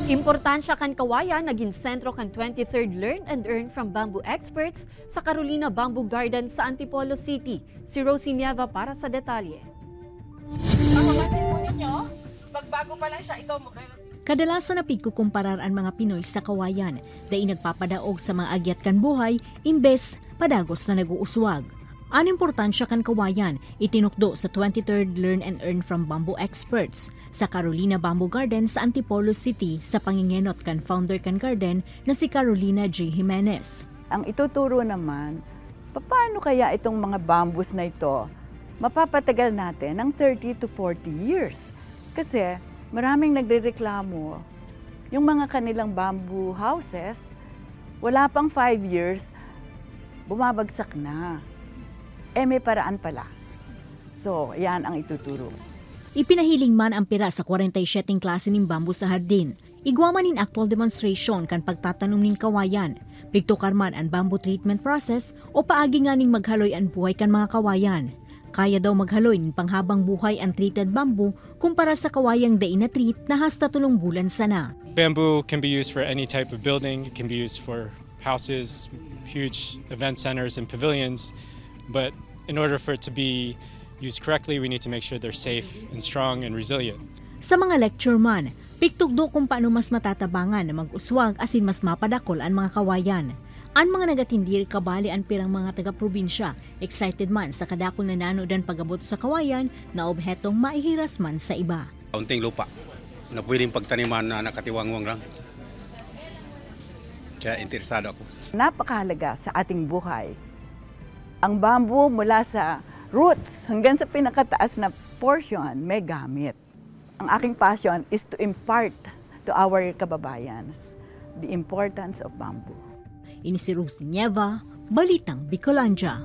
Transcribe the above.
Importansya kan kawayan naging sentro kan 23rd Learn and Earn from Bamboo Experts sa Carolina Bamboo Garden sa Antipolo City. Si Rosie Nieva para sa detalye. Mapapansin po ninyo, magbago pa lang siya ito. Kadalasan na pigkukumparar ang mga Pinoy sa kawayan, dahil nagpapadaog sa mga agyat kan buhay, imbes padagos na nag-uuswag. Ang importansya kan kawayan, itinukdo sa 23rd Learn and Earn from Bamboo Experts sa Carolina Bamboo Garden sa Antipolo City sa pangingenot kan founder kan garden na si Carolina J. Jimenez. Ang ituturo naman, paano kaya itong mga bamboos na ito mapapatagal natin ng 30 to 40 years? Kasi maraming nagrereklamo, yung mga kanilang bamboo houses, wala pang 5 years, bumabagsak na. May paraan pala. So, yan ang ituturo. Ipinahiling man ang pira sa 47 klase ng bamboo sa hardin. Igwaman in actual demonstration kan pagtatanom ning kawayan. Pigtukar man ang bamboo treatment process o paagi nga ning maghaloy ang buhay kan mga kawayan. Kaya daw maghaloy ng panghabang buhay ang treated bamboo kumpara sa kawayang dain na treat na hasta 3 bulan sana. Bamboo can be used for any type of building. It can be used for houses, huge event centers and pavilions. But in order for it to be used correctly, we need to make sure they're safe and strong and resilient. Sa mga lecture man, pigtugdo kung paano mas matatabangan na mag-uswag asin mas mapadakol ang mga kawayan. Ang mga nagatindir kabali ang pirang mga taga-probinsya, excited man sa kadakol na nanodan pagabot sa kawayan na obhetong maihiras man sa iba. Kaunting lupa na pwedeng pagtaniman na nakatiwangwang lang. Kaya interesado ako. Napakahalaga sa ating buhay. Ang bamboo mula sa roots hanggang sa pinakataas na portion may gamit. Ang aking passion is to impart to our kababayans the importance of bamboo. Ini si Rosie Nieva, Balitang Bicolandia.